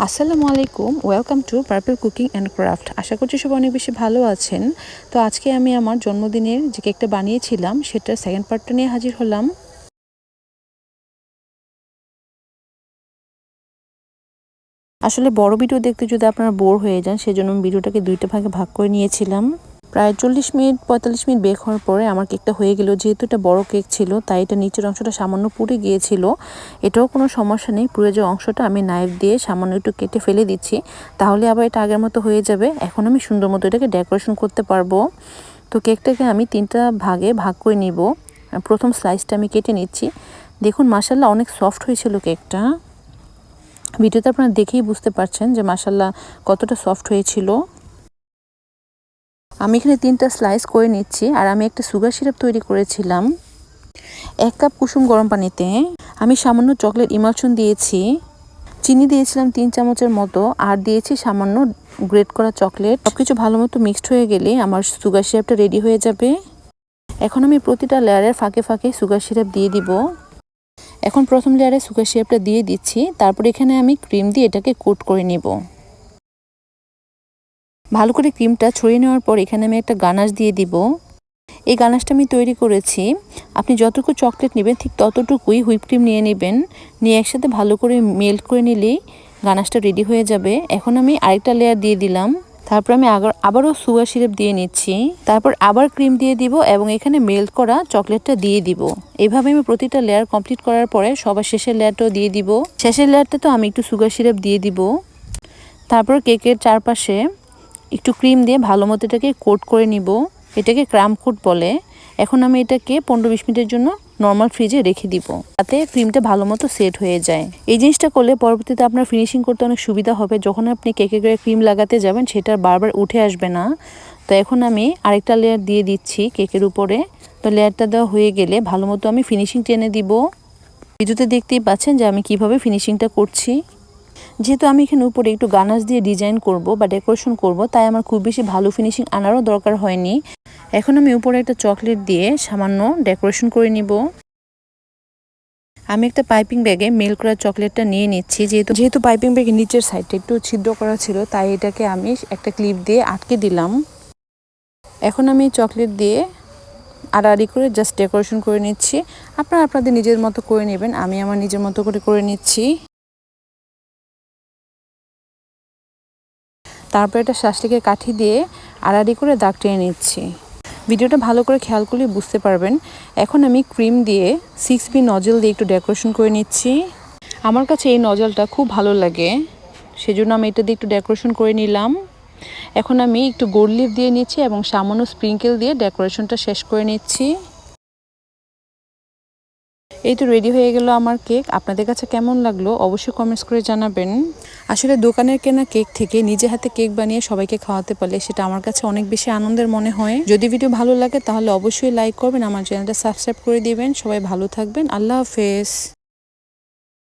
আসসালামু আলাইকুম, welcome to Purple Cooking and Craft. আশা করছি সবাই অনেক বেশি ভালো আছেন। তো আজকে আমি আমার জন্মদিনের যে কেকটা বানিয়েছিলাম সেটার সেকেন্ড পার্টটা নিয়ে হাজির হলাম। আসলে বড় ভিডিও দেখতে যদি আপনারা বোর হয়ে যান, সেজন্য আমি ভিডিওটাকে দুইটা ভাগে ভাগ করে নিয়েছিলাম। প্রায় 40-45 মিনিট বেক হওয়ার পরে আমার কেকটা হয়ে গেল। যেহেতু এটা বড় কেক ছিল তাই এটা নিচের অংশটা সামান্য পুড়ে গিয়েছিল। এটাও কোনো সমস্যা নেই, পুড়ে যাওয়া অংশটা আমি নাইফ দিয়ে সামান্য একটু কেটে ফেলে দিচ্ছি, তাহলে আবার এটা আগের মতো হয়ে যাবে। এখন আমি সুন্দর মতো এটাকে ডেকোরেশন করতে পারবো। তো কেকটাকে আমি 3টা ভাগে ভাগ করে নিব। প্রথম স্লাইসটা আমি কেটে নিচ্ছি। দেখুন মাশাআল্লাহ অনেক সফট হয়েছিল কেকটা। ভিডিওতে আপনারা দেখেই বুঝতে পারছেন যে মাশাআল্লাহ কতটা সফট হয়েছিল। আমি এখানে 3টা স্লাইস করে নিচ্ছি। আর আমি একটা সুগার সিরাপ তৈরি করেছিলাম 1 কাপ কুসুম গরম পানিতে। আমি সামান্য চকলেট ইমালশন দিয়েছি, চিনি দিয়েছিলাম 3 চামচের মতো, আর দিয়েছি সামান্য গ্রেট করা চকলেট। সবকিছু ভালো মতো মিক্সড হয়ে গেলে আমার সুগার সিরাপটা রেডি হয়ে যাবে। এখন আমি প্রতিটা লেয়ারের ফাঁকে ফাঁকে সুগার সিরাপ দিয়ে দিব। এখন প্রথম লেয়ারে সুগার সিরাপটা দিয়ে দিচ্ছি, তারপর এখানে আমি ক্রিম দিয়ে এটাকে কোট করে নিব। ভালো করে ক্রিমটা ছড়িয়ে নেওয়ার পর এখানে আমি একটা গানাশ দিয়ে দিব। এই গানাশটা আমি তৈরি করেছি। আপনি যতটুকু চকলেট নেবেন ঠিক ততটুকুই হুইপ ক্রিম নিয়ে নেবেন, নিয়ে একসাথে ভালো করে মেল্ট করে নিলেই গানাশটা রেডি হয়ে যাবে। এখন আমি আরেকটা লেয়ার দিয়ে দিলাম। তারপর আমি আবারও সুগার সিরাপ দিয়ে নিচ্ছি, তারপর আবার ক্রিম দিয়ে দিব এবং এখানে মেল্ট করা চকলেটটা দিয়ে দিব। এভাবে আমি প্রতিটা লেয়ার কমপ্লিট করার পরে সবার শেষের লেয়ারটাও দিয়ে দিব। শেষের লেয়ারটা তো আমি একটু সুগার সিরাপ দিয়ে দিব। তারপর কেকের চারপাশে একটু ক্রিম দিয়ে ভালো মতো এটাকে কোট করে নিব। এটাকে ক্রাম কোট বলে। এখন আমি এটাকে 15-20 মিনিটের জন্য নর্মাল ফ্রিজে রেখে দিব, তাতে ক্রিমটা ভালো মতো সেট হয়ে যায়। এই জিনিসটা করলে পরবর্তীতে আপনার ফিনিশিং করতে অনেক সুবিধা হবে। যখন আপনি কেকে করে ক্রিম লাগাতে যাবেন সেটা বারবার উঠে আসবে না। তো এখন আমি আরেকটা লেয়ার দিয়ে দিচ্ছি কেকের উপরে। তো লেয়ারটা দেওয়া হয়ে গেলে ভালো মতো আমি ফিনিশিং টেনে দিব। ভিডিওতে দেখতেই পাচ্ছেন যে আমি কিভাবে ফিনিশিংটা করছি। যেহেতু আমি এখানে উপরে একটু গানাশ দিয়ে ডিজাইন করব বা ডেকোরেশন করব, তাই আমার খুব বেশি ভালো ফিনিশিং আনারও দরকার হয়নি। এখন আমি উপরে একটা চকলেট দিয়ে সামান্য ডেকোরেশন করে নিব। আমি একটা পাইপিং ব্যাগে মেল্ট করা চকলেটটা নিয়ে নিচ্ছি। যেহেতু পাইপিং ব্যাগের নিচের সাইডটা একটু ছিদ্র করা ছিল, তাই এটাকে আমি একটা ক্লিপ দিয়ে আটকে দিলাম। এখন আমি চকলেট দিয়ে আড়াআড়ি করে জাস্ট ডেকোরেশন করে নিচ্ছি। আপনারা আপনাদের নিজের মতো করে নেবেন, আমি আমার নিজের মতো করে নিচ্ছি। তারপর এটা শাঁসলিকের কাঠি দিয়ে আড়াআড়ি করে দাগ টেনে নিচ্ছি। ভিডিওটা ভালো করে খেয়াল করলে বুঝতে পারবেন। এখন আমি ক্রিম দিয়ে 6B নজল দিয়ে একটু ডেকোরেশন করে নিচ্ছি। আমার কাছে এই নজলটা খুব ভালো লাগে, সেজন্য আমি এটা দিয়ে একটু ডেকোরেশন করে নিলাম। এখন আমি একটু গোল্ড লিফ দিয়ে নিচ্ছি এবং সামান্য স্প্রিঙ্কেল দিয়ে ডেকোরেশনটা শেষ করে নিচ্ছি। এই তো রেডি হয়ে গেল আমার কেক। আপনাদের কাছে কেমন লাগলো অবশ্যই কমেন্টস করে জানাবেন। আসলে দোকানের কেনা কেক থেকে নিজে হাতে কেক বানিয়ে সবাইকে খাওয়াতে পারলে সেটা আমার কাছে অনেক বেশি আনন্দের মনে হয়। যদি ভিডিও ভালো লাগে তাহলে অবশ্যই লাইক করবেন, আমার চ্যানেলটা সাবস্ক্রাইব করে দিবেন। সবাই ভালো থাকবেন। আল্লাহ হাফেজ।